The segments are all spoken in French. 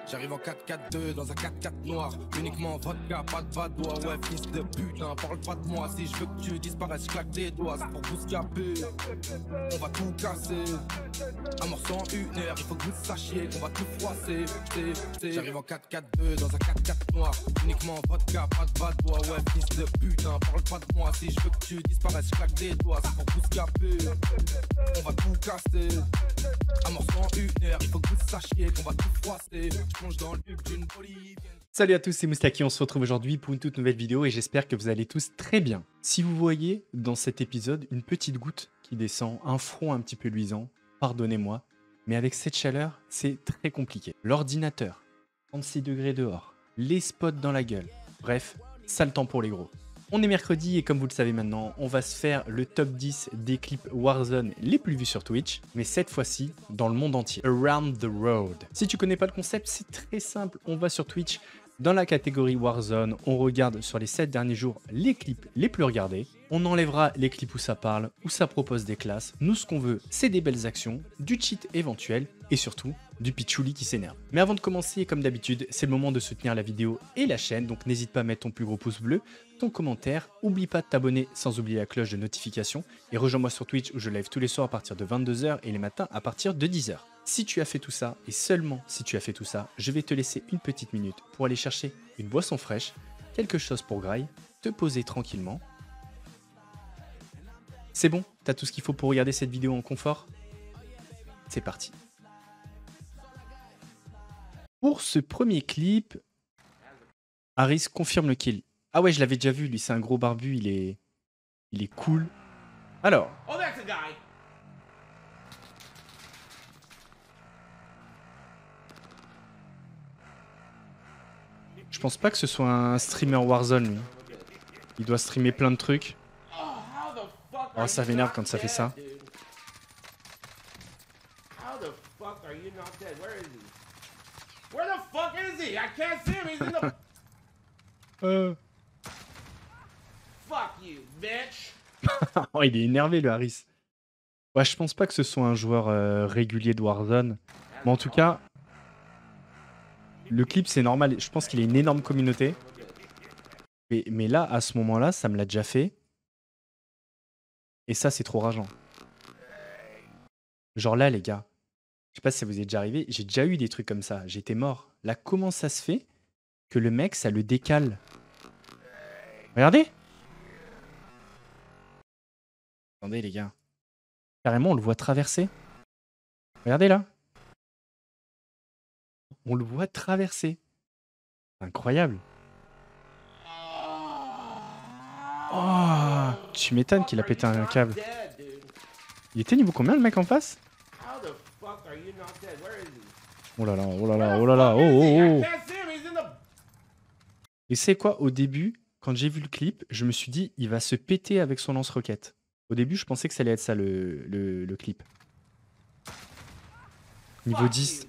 J'arrive en 4-4-2 dans un 4-4 noir. Uniquement vodka, pas de vadois. Ouais, fils de putain, parle pas de moi. Si je veux que tu disparaisses, je claque des doigts. C'est pour vous scaper, on va tout casser. Un morceau en 1 heure, il faut que vous sachiez qu'on va tout froisser. J'arrive en 4-4-2 dans un 4-4 noir. Uniquement vodka, pas de vadois. Ouais, fils de putain, parle pas de moi. Si je veux que tu disparaisses, je claque des doigts. C'est pour vous scaper, on va tout casser. Un morceau en 1 heure, il faut que vous sachiez qu'on va tout froisser. Salut à tous, c'est Moustaki, on se retrouve aujourd'hui pour une toute nouvelle vidéo et j'espère que vous allez tous très bien. Si vous voyez dans cet épisode une petite goutte qui descend, un front un petit peu luisant, pardonnez-moi, mais avec cette chaleur, c'est très compliqué. L'ordinateur, 36 degrés dehors, les spots dans la gueule, bref, sale temps pour les gros. On est mercredi et comme vous le savez maintenant, on va se faire le top 10 des clips Warzone les plus vus sur Twitch, mais cette fois-ci dans le monde entier. Around the Road. Si tu connais pas le concept, c'est très simple, on va sur Twitch, dans la catégorie Warzone, on regarde sur les 7 derniers jours les clips les plus regardés, on enlèvera les clips où ça parle, où ça propose des classes, nous ce qu'on veut c'est des belles actions, du cheat éventuel et surtout du pitchouli qui s'énerve. Mais avant de commencer, comme d'habitude, c'est le moment de soutenir la vidéo et la chaîne, donc n'hésite pas à mettre ton plus gros pouce bleu, ton commentaire, oublie pas de t'abonner sans oublier la cloche de notification et rejoins-moi sur Twitch où je live tous les soirs à partir de 22h et les matins à partir de 10h. Si tu as fait tout ça, et seulement si tu as fait tout ça, je vais te laisser une petite minute pour aller chercher une boisson fraîche, quelque chose pour graille, te poser tranquillement. C'est bon, t'as tout ce qu'il faut pour regarder cette vidéo en confort? C'est parti. Pour ce premier clip, Harris confirme le kill. Ah ouais, je l'avais déjà vu, lui c'est un gros barbu, il est cool. Alors. Oh, that's a guy. Je pense pas que ce soit un streamer Warzone lui. Il doit streamer plein de trucs. Oh, ça m'énerve quand ça fait ça. Oh, il est énervé le Harris. Ouais, je pense pas que ce soit un joueur régulier de Warzone. Mais en tout cas, le clip c'est normal. Je pense qu'il a une énorme communauté. Mais là, à ce moment-là, ça me l'a déjà fait. Et ça, c'est trop rageant. Genre là, les gars, je sais pas si ça vous est déjà arrivé, j'ai déjà eu des trucs comme ça. J'étais mort. Là, comment ça se fait que le mec, ça le décale? Regardez. Attendez, les gars. Carrément, on le voit traverser. Regardez là. On le voit traverser. Incroyable. Oh, tu m'étonnes qu'il a pété un câble. Il était niveau combien le mec en face? Oh là là, oh là là, oh là là, oh oh oh. Et c'est quoi, au début, quand j'ai vu le clip, je me suis dit, il va se péter avec son lance-roquette. Au début, je pensais que ça allait être ça le clip. Niveau 10.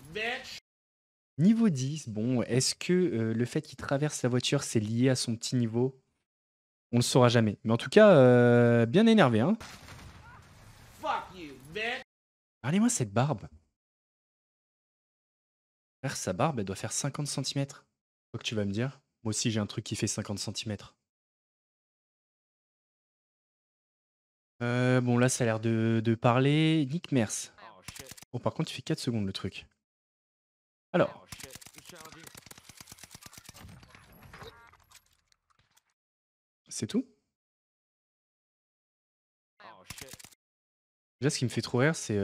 Niveau 10, bon, est-ce que le fait qu'il traverse la voiture, c'est lié à son petit niveau? On le saura jamais. Mais en tout cas, bien énervé, hein. Regardez-moi cette barbe. Frère, sa barbe, elle doit faire 50 cm. Quoi que tu vas me dire? Moi aussi, j'ai un truc qui fait 50 cm. Bon, là, ça a l'air de parler. Nick Mers. Oh, par contre, il fait 4 secondes, le truc. Alors. C'est tout? Déjà, ce qui me fait trop rire, c'est...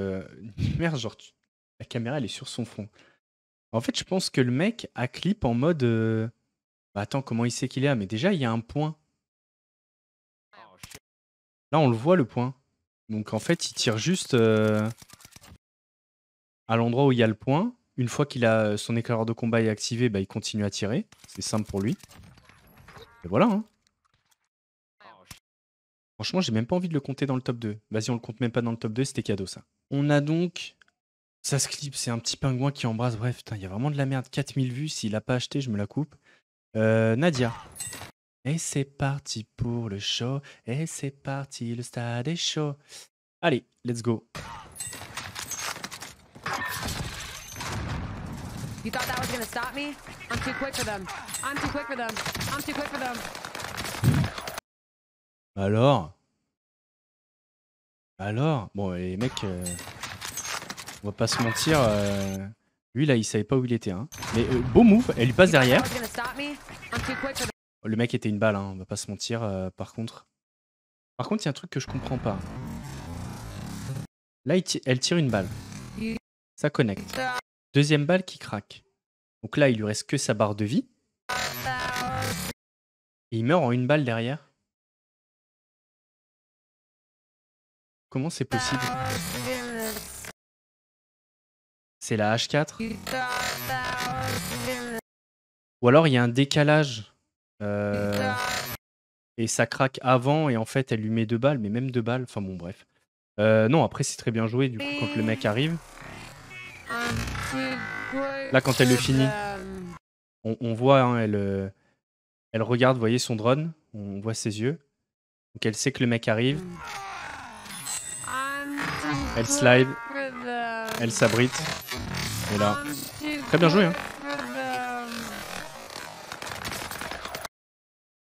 Merde, genre, la caméra, elle est sur son front. En fait, je pense que le mec a clip en mode... Bah, attends, comment il sait qu'il est là? Mais déjà, il y a un point. Là, on le voit, le point. Donc, en fait, il tire juste à l'endroit où il y a le point. Une fois qu'il a son éclaireur de combat est activé, bah, il continue à tirer. C'est simple pour lui. Et voilà, hein. Franchement, j'ai même pas envie de le compter dans le top 2. Vas-y, on le compte même pas dans le top 2, c'était cadeau, ça. On a donc... Ça se clip, c'est un petit pingouin qui embrasse. Bref, putain, il y a vraiment de la merde. 4000 vues, s'il a pas acheté, je me la coupe. Nadia. Et c'est parti pour le show. Et c'est parti, le stade est chaud. Allez, let's go. You thought that was gonna stop me? I'm too quick for them. I'm too quick for them. I'm too quick for them. Alors, bon, les mecs, on va pas se mentir, lui là, il savait pas où il était. Hein. Mais beau move, elle lui passe derrière. Le mec était une balle, hein, on va pas se mentir. Par contre, il y a un truc que je comprends pas. Là, elle tire une balle. Ça connecte. Deuxième balle qui craque. Donc là, il lui reste que sa barre de vie. Et il meurt en une balle derrière. Comment c'est possible? C'est la H4. Ou alors il y a un décalage. Et ça craque avant et en fait elle lui met 2 balles, mais même 2 balles. Enfin bon bref. Non, après c'est très bien joué du coup quand le mec arrive. Là quand elle le finit, on voit, hein, elle regarde, vous voyez son drone, on voit ses yeux. Donc elle sait que le mec arrive. Elle slide, elle s'abrite. Et là, très bien joué, hein.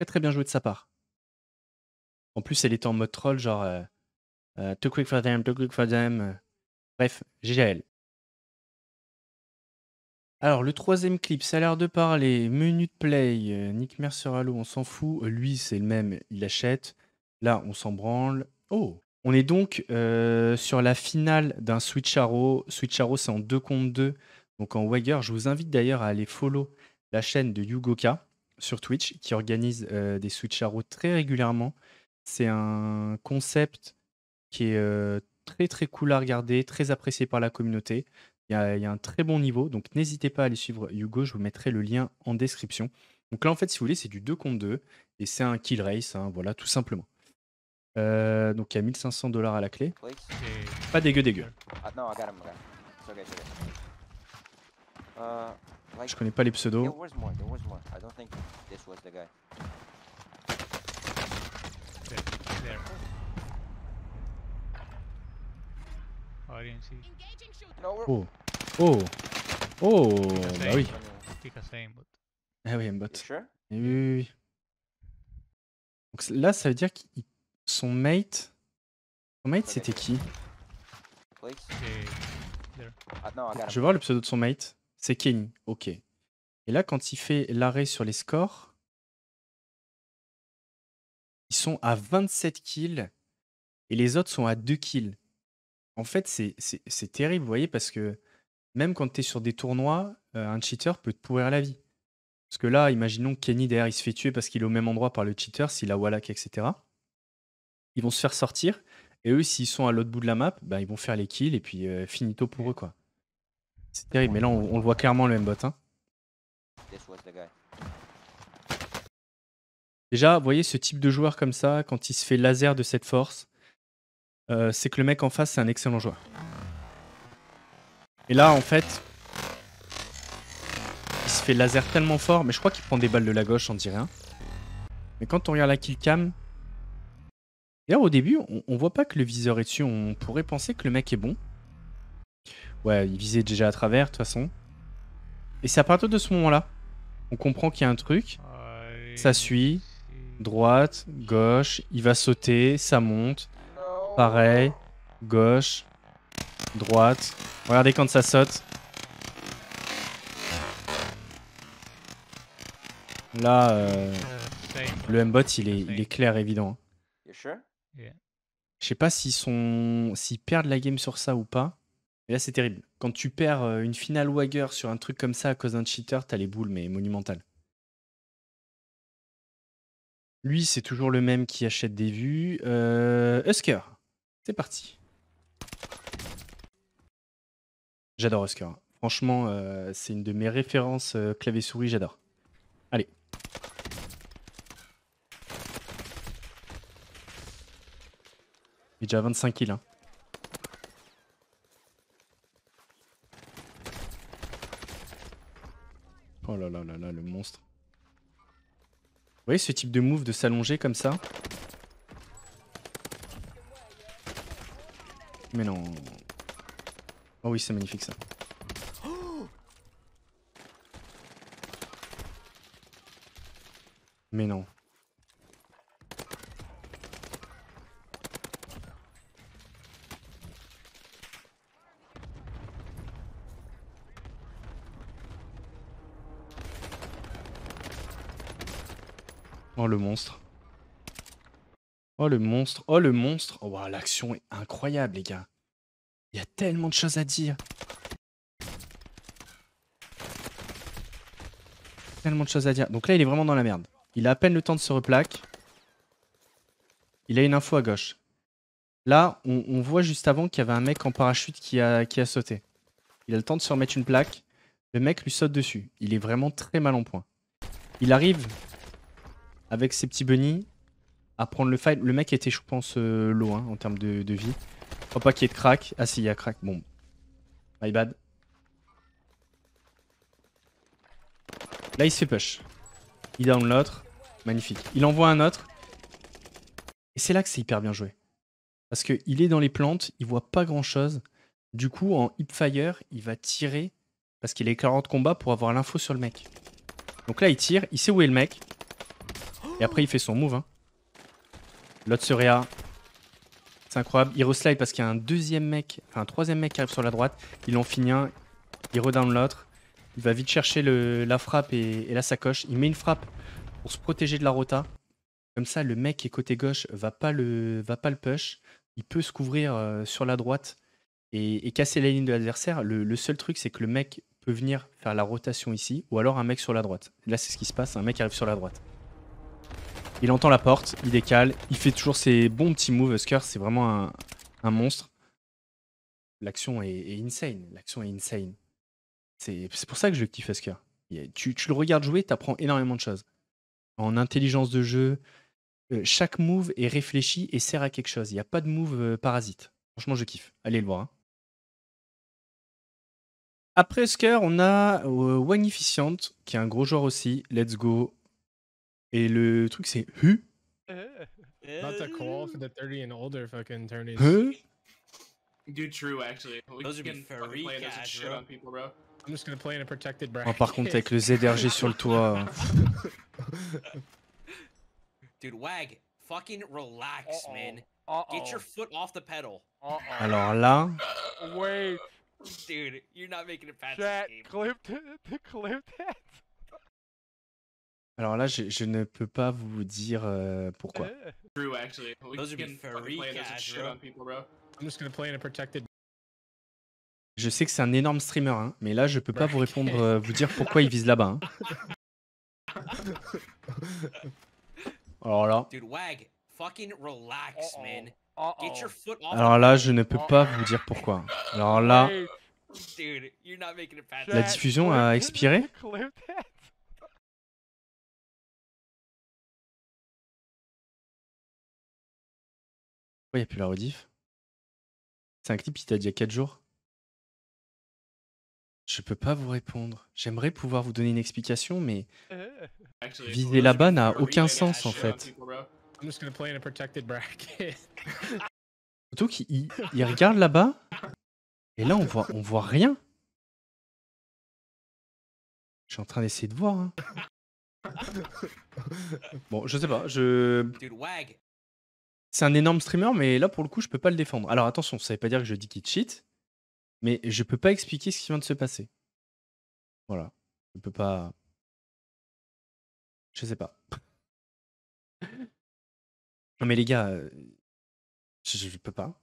Très bien joué de sa part. En plus, elle était en mode troll, genre too quick for them, too quick for them. Bref, GG à elle. Alors, le troisième clip, ça a l'air de parler. Menu de play, Nick Mercer Halo, on s'en fout. Lui, c'est le même, il achète. Là, on s'en branle. Oh! On est donc sur la finale d'un Switch Arrow. Switch Arrow, c'est en 2 contre 2, donc en Wager. Je vous invite d'ailleurs à aller follow la chaîne de Yugoka sur Twitch, qui organise des Switch Arrow très régulièrement. C'est un concept qui est très très cool à regarder, très apprécié par la communauté. Il y a un très bon niveau, donc n'hésitez pas à aller suivre Hugo, je vous mettrai le lien en description. Donc là, en fait, si vous voulez, c'est du 2 contre 2, et c'est un kill race, hein, voilà, tout simplement. Donc il y a 1500 $ à la clé. Pas dégueu. Je connais pas les pseudos. Oh, bah oui. Ah oui, aimbot. Oui. Donc là, ça veut dire que son mate c'était qui? Je vais voir le pseudo de son mate. C'est Kenny, ok. Et là, quand il fait l'arrêt sur les scores, ils sont à 27 kills et les autres sont à 2 kills. En fait, c'est terrible, vous voyez, parce que même quand tu es sur des tournois, un cheater peut te pourrir la vie. Parce que là, imaginons que Kenny, derrière, il se fait tuer parce qu'il est au même endroit par le cheater, s'il a Wallach, etc. Ils vont se faire sortir. Et eux, s'ils sont à l'autre bout de la map, bah, ils vont faire les kills et puis finito pour eux, quoi. C'est terrible, mais là, on le voit clairement, le M-bot. Hein. Déjà, vous voyez, ce type de joueur comme ça, quand il se fait laser de cette force, c'est que le mec en face, c'est un excellent joueur. Et là, en fait, il se fait laser tellement fort, mais je crois qu'il prend des balles de la gauche, on dirait rien. Mais quand on regarde la killcam, et là, au début, on voit pas que le viseur est dessus. On pourrait penser que le mec est bon. Ouais, il visait déjà à travers, de toute façon. Et c'est à partir de ce moment-là, on comprend qu'il y a un truc. Ça suit. Droite, gauche. Il va sauter, ça monte. Pareil. Gauche. Droite. Regardez quand ça saute. Là, le M-bot, il est clair, évident. Je sais pas s'ils perdent la game sur ça ou pas. Mais là, c'est terrible. Quand tu perds une finale Wager sur un truc comme ça à cause d'un cheater, t'as les boules, mais monumentales. Lui, c'est toujours le même qui achète des vues. Husker, c'est parti. J'adore Husker. Franchement, c'est une de mes références clavier-souris, j'adore. Allez. Il est déjà à 25 kills. Hein. Oh là là là là, le monstre. Vous voyez ce type de move de s'allonger comme ça? Mais non. Oh oui, c'est magnifique ça. Mais non. Oh le monstre. Oh le monstre. Oh le monstre. Oh, wow, l'action est incroyable les gars. Il y a tellement de choses à dire. Tellement de choses à dire. Donc là il est vraiment dans la merde. Il a à peine le temps de se replaque. Il a une info à gauche. Là on voit juste avant qu'il y avait un mec en parachute qui a sauté. Il a le temps de se remettre une plaque. Le mec lui saute dessus. Il est vraiment très mal en point. Il arrive avec ses petits bunnies à prendre le fight. Le mec était, je pense, low hein, en termes de vie. Je crois pas qu'il y ait de crack. Ah si, il y a crack. Bon. My bad. Là, il se fait push. Il down l'autre. Magnifique. Il envoie un autre. Et c'est là que c'est hyper bien joué. Parce qu'il est dans les plantes, il voit pas grand chose. Du coup, en hipfire, il va tirer parce qu'il est éclairant de combat pour avoir l'info sur le mec. Donc là, il tire, il sait où est le mec. Et après, il fait son move. Hein. L'autre se réa. C'est incroyable. Il reslide parce qu'il y a un deuxième mec, enfin un troisième mec qui arrive sur la droite. Il en finit un. Il redown l'autre. Il va vite chercher la frappe et la sacoche. Il met une frappe pour se protéger de la rota. Comme ça, le mec qui est côté gauche va pas le push. Il peut se couvrir sur la droite et casser la ligne de l'adversaire. Le seul truc, c'est que le mec peut venir faire la rotation ici, ou alors un mec sur la droite. Là, c'est ce qui se passe, un mec arrive sur la droite. Il entend la porte, il décale, il fait toujours ses bons petits moves. Husker, c'est vraiment un monstre. L'action est insane, l'action est insane. C'est pour ça que je kiffe Husker. Tu le regardes jouer, t'apprends énormément de choses. En intelligence de jeu, chaque move est réfléchi et sert à quelque chose. Il n'y a pas de move parasite. Franchement, je kiffe. Allez le voir. Hein. Après Husker, on a Wagnificient, qui est un gros joueur aussi. Let's go. Et le truc, c'est Hu. Not the call for the 30 and older fucking tourneys. Hu. Dude, true, actually. We Those would be can free fucking play those cash, shit bro. on people, bro. I'm just gonna play in a protected Oh, bracket. par contre, avec le ZRG sur le toit. Dude, Wag, fucking relax, man. Get your foot off the pedal. Alors là, Wait, Dude, you're not making it past chat, this game. clip that. alors là, je ne peux pas vous dire pourquoi. True, actually. We Those would be can fucking free play those cash, shit bro. on people, bro. I'm just gonna play in a protected Je sais que c'est un énorme streamer, hein, mais là, je peux pas vous répondre, vous dire pourquoi il vise là-bas. Hein. Alors là, Dude, Wag, fucking relax, man. Get your foot off alors the là, pedal. je ne peux pas vous dire pourquoi. Alors là, Wait, Dude, you're not making it past la this diffusion a expiré. clip that. Pourquoi il n'y a plus la rediff? C'est un clip qui date d'il y a 4 jours. Je peux pas vous répondre. J'aimerais pouvoir vous donner une explication, mais Actually, viser those would là-bas be n'a free aucun cash sens en shit on fait. people, bro. I'm just gonna play in a protected bracket. Surtout qu'il regarde là-bas, et là on voit rien. Je suis en train d'essayer de voir. Hein. Bon, je sais pas. Dude, Wag, C'est un énorme streamer, mais là pour le coup, je peux pas le défendre. Alors attention, ça veut pas dire que je dis qu'il cheat, mais je peux pas expliquer ce qui vient de se passer. Voilà. Je peux pas. Je sais pas. Non mais les gars, je peux pas.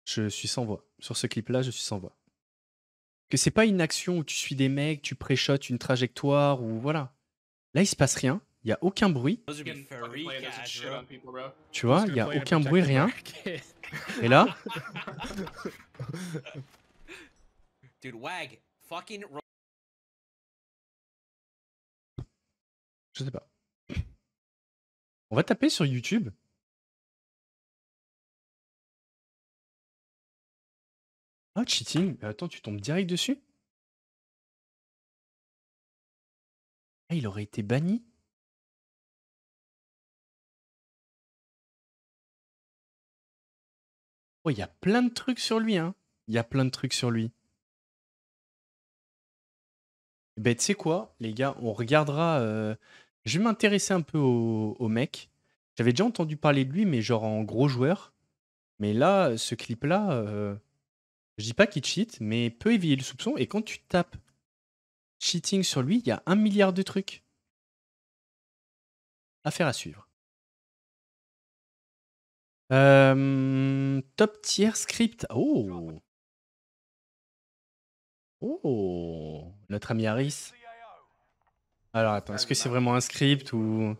Je suis sans voix. Sur ce clip-là, je suis sans voix. Que c'est pas une action où tu suis des mecs, tu pré-shots une trajectoire ou voilà. Là, il se passe rien. Il y a aucun bruit. those would We be can fucking free play those cash, shit bro. on people, bro. Tu I'm vois, just il y gonna a play in a aucun bruit, protected rien. bracket. Et là, Dude, Wag, fucking je sais pas. On va taper sur YouTube. Ah, cheating. Mais attends, tu tombes direct dessus? Ah, il aurait été banni? Oh, il y a plein de trucs sur lui, hein. Il y a plein de trucs sur lui. Ben, tu sais quoi, les gars, on regardera. Je vais m'intéresser un peu au mec. J'avais déjà entendu parler de lui, mais genre en gros joueur. Mais là, ce clip-là, je dis pas qu'il cheat, mais peut éveiller le soupçon. Et quand tu tapes cheating sur lui, il y a 1 milliard de trucs. Affaire à suivre. Top tier script. Oh! Oh! Notre ami Harris. Alors attends, est-ce que c'est vraiment un script ou...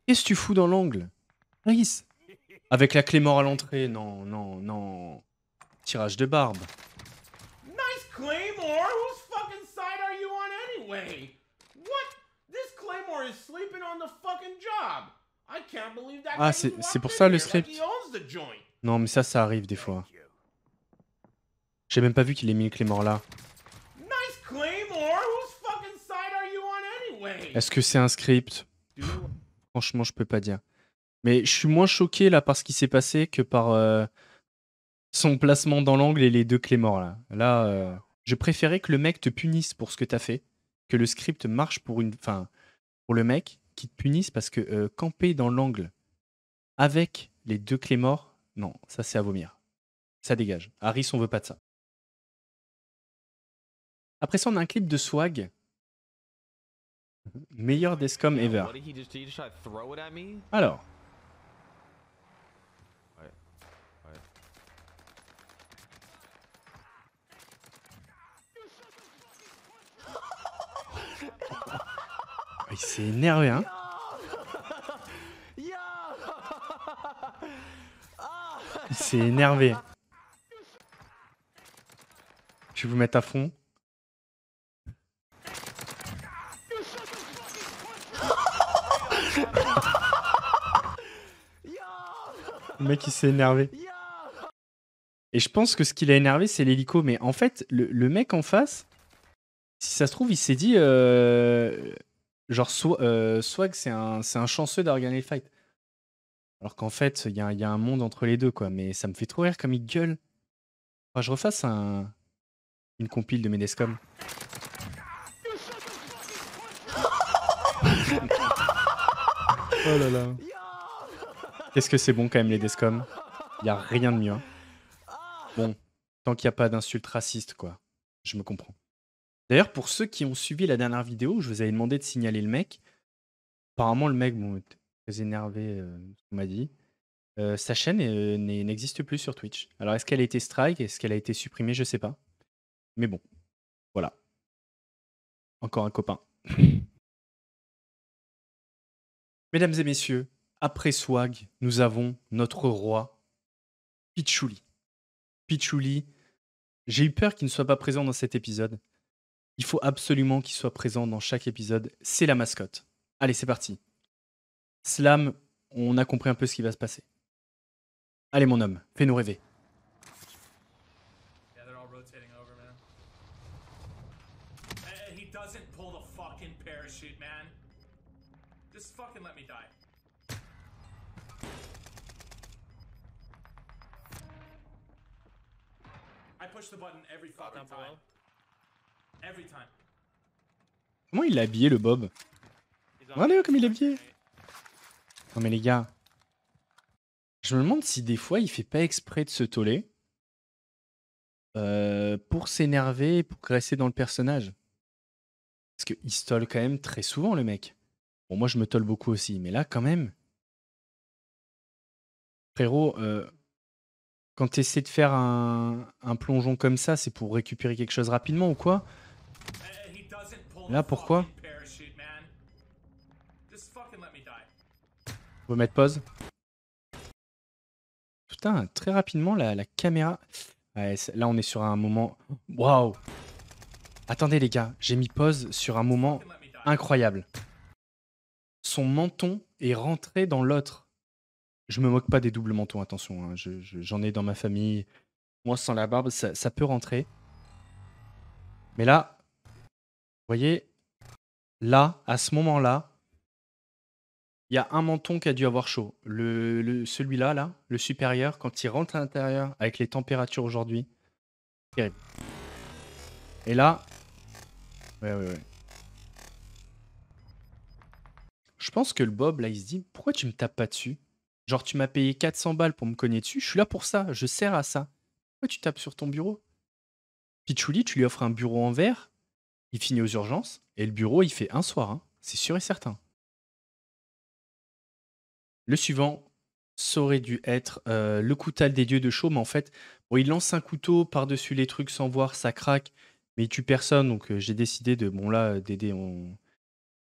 Qu'est-ce que tu fous dans l'angle? Harris! Avec la clé mort à l'entrée. Non, non, non. Tirage de barbe. Nice Claymore! Whose fucking side are you on anyway? What? This Claymore is sleeping on the fucking job. I can't believe that. Ah, guy just c'est walked pour in ça le here script. like he owns the joint. Non, mais ça arrive des fois. J'ai même pas vu qu'il ait mis le clé mort là. Nice Claymore! Whose fucking side are you on anyway? Est-ce que c'est un script? Franchement, je peux pas dire. Mais je suis moins choqué là par ce qui s'est passé que par son placement dans l'angle et les 2 clés morts là. Là, je préférais que le mec te punisse pour ce que t'as fait, que le script marche pour une... Enfin, pour le mec qui te punisse parce que camper dans l'angle avec les 2 clés morts, non, ça c'est à vomir. Ça dégage. Harris, on veut pas de ça. Après ça, on a un clip de Swag. Meilleur Descom ever. Alors. Il s'est énervé, hein. Il s'est énervé. Je vais vous mettre à fond. Le mec, il s'est énervé. Et je pense que ce qui l'a énervé, c'est l'hélico. Mais en fait, le mec en face, si ça se trouve, il s'est dit... genre, Swag, c'est un chanceux d'avoir gagné le fight. Alors qu'en fait, il y a un monde entre les deux, quoi. Mais ça me fait trop rire comme il gueule. Enfin, je refasse une compile de mes Descom. Oh là là. Qu'est-ce que c'est bon quand même les Descom. Il n'y a rien de mieux. Hein. Bon, tant qu'il n'y a pas d'insultes racistes, quoi. Je me comprends. D'ailleurs, pour ceux qui ont suivi la dernière vidéo, je vous avais demandé de signaler le mec. Apparemment, le mec, bon, était très énervé, on m'a dit. Sa chaîne n'existe plus sur Twitch. Alors, est-ce qu'elle a été strike? Est-ce qu'elle a été supprimée? Je sais pas. Mais bon, voilà. Encore un copain. Mesdames et messieurs, après Swag, nous avons notre roi, Pitchouli. Pitchouli, j'ai eu peur qu'il ne soit pas présent dans cet épisode. Il faut absolument qu'il soit présent dans chaque épisode. C'est la mascotte. Allez, c'est parti. Slam, on a compris un peu ce qui va se passer. Allez, mon homme, fais-nous rêver. Comment il a habillé le Bob? Regardez comme il est habillé. Non mais les gars, je me demande si des fois il fait pas exprès de se toller pour s'énerver, pour rester dans le personnage. Parce qu'il se tolle quand même très souvent le mec. Bon moi je me tolle beaucoup aussi, mais là quand même. Frérot, quand tu essaies de faire un plongeon comme ça, c'est pour récupérer quelque chose rapidement ou quoi? Là pourquoi? On va mettre pause. Putain, très rapidement, la caméra... Ouais, là, on est sur un moment... Waouh! Attendez, les gars, j'ai mis pause sur un moment incroyable. Son menton est rentré dans l'autre. Je me moque pas des doubles mentons, attention. Hein. J'en ai dans ma famille. Moi, sans la barbe, ça peut rentrer. Mais là, vous voyez, là, à ce moment-là, il y a un menton qui a dû avoir chaud. Celui-là, là, le supérieur, quand il rentre à l'intérieur avec les températures aujourd'hui, terrible. Et là, Ouais. Je pense que le Bob, là, il se dit, pourquoi tu me tapes pas dessus? Genre, tu m'as payé 400 balles pour me cogner dessus, je suis là pour ça, je sers à ça. Pourquoi tu tapes sur ton bureau? Pichouli, tu lui offres un bureau en verre, il finit aux urgences, et le bureau, il fait un soir, hein. C'est sûr et certain. Le suivant, ça aurait dû être le coutal des dieux de chaud, mais en fait, bon, il lance un couteau par-dessus les trucs sans voir, ça craque, mais il tue personne, donc j'ai décidé de... Bon là, Dédé,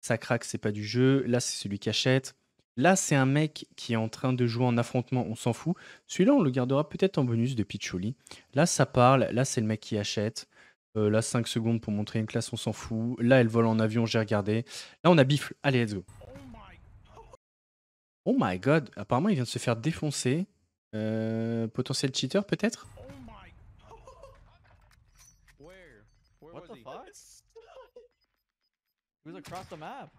ça craque, c'est pas du jeu. Là, c'est celui qui achète. Là, c'est un mec qui est en train de jouer en affrontement, on s'en fout. Celui-là, on le gardera peut-être en bonus de Pichouli. Là, ça parle. Là, c'est le mec qui achète. Là, 5 secondes pour montrer une classe, on s'en fout. Là, elle vole en avion, j'ai regardé. Là, on a Bifle. Allez, let's go. Oh my god. Apparemment, il vient de se faire défoncer. Potentiel cheater, peut-être? What the fuck? He was across the map.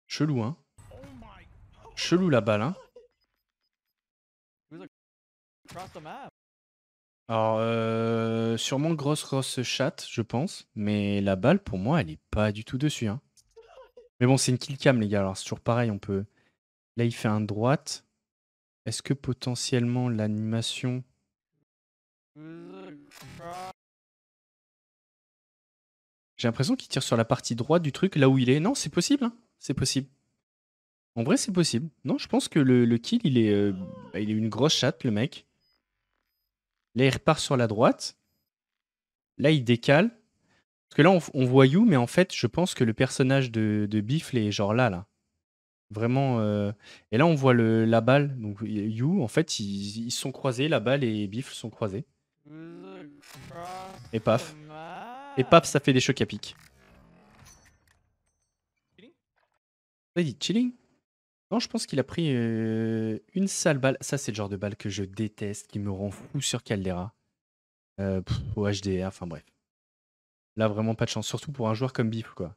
Chelou, hein? Chelou, la balle, hein? He was across the map. Alors, sûrement grosse chatte, je pense. Mais la balle, pour moi, elle est pas du tout dessus, hein. Mais bon, c'est une kill cam, les gars. Alors, c'est toujours pareil, on peut... Là, il fait un droite. Est-ce que potentiellement l'animation... J'ai l'impression qu'il tire sur la partie droite du truc, là où il est. Non, c'est possible, hein. C'est possible. En vrai, c'est possible. Non, je pense que le kill, il est une grosse chatte, le mec. Là, il repart sur la droite. Là, il décale. Parce que là, on voit You, mais en fait, je pense que le personnage de Bifle est genre là. Vraiment. Et là, on voit la balle. Donc, You, en fait, ils sont croisés. La balle et Bifle sont croisés. Et paf. Et paf, ça fait des chocs à pic. Vas-y, chilling. Non, je pense qu'il a pris une sale balle. Ça, c'est le genre de balle que je déteste, qui me rend fou sur Caldera. Au HDR, enfin bref. Là, vraiment pas de chance. Surtout pour un joueur comme Bifle, quoi.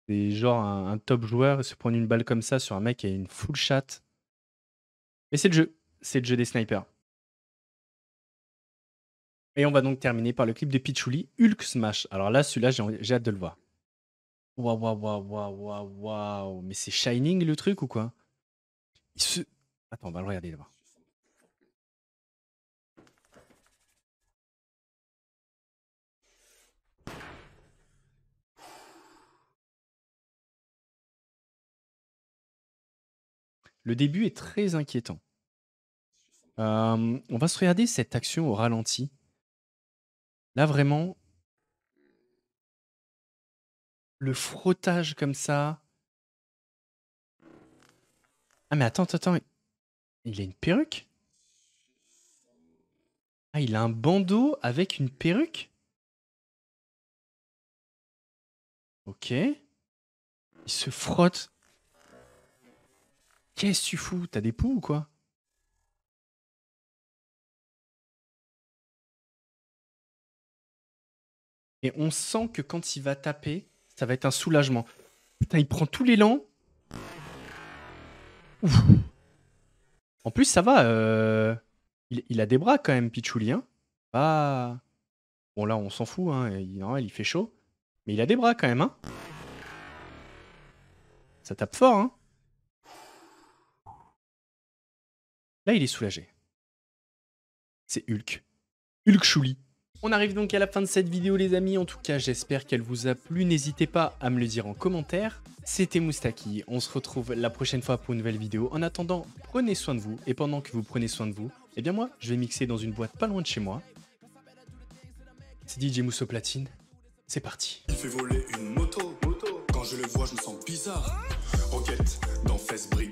C'est genre un top joueur, se prendre une balle comme ça sur un mec qui a une full shot. Mais c'est le jeu. C'est le jeu des snipers. Et on va donc terminer par le clip de Pichouli, Hulk Smash. Alors là, celui-là, j'ai hâte de le voir. Waouh. Mais c'est Shining le truc ou quoi? Attends, on va le regarder d'abord. Le début est très inquiétant. On va se regarder cette action au ralenti. Là, vraiment, le frottage comme ça. Ah, mais attends. Il a une perruque? Ah, il a un bandeau avec une perruque? Ok. Il se frotte. Qu'est-ce que tu fous? T'as des poux ou quoi? Et on sent que quand il va taper, ça va être un soulagement. Putain, il prend tout l'élan. Ouf. En plus, ça va. Il a des bras quand même, Pichouli. Hein. Pas... Bon, là, on s'en fout. Hein. Il fait chaud. Mais il a des bras quand même. Hein. Ça tape fort. Hein. Là, il est soulagé. C'est Hulk. Hulk Chouli. On arrive donc à la fin de cette vidéo, les amis. En tout cas, j'espère qu'elle vous a plu. N'hésitez pas à me le dire en commentaire. C'était Moustaki. On se retrouve la prochaine fois pour une nouvelle vidéo. En attendant, prenez soin de vous. Et pendant que vous prenez soin de vous, eh bien moi, je vais mixer dans une boîte pas loin de chez moi. C'est DJ Mousse au platine. C'est parti. Il fait voler une moto. Quand je le vois, je me sens bizarre. Roquette dans Fest Brie.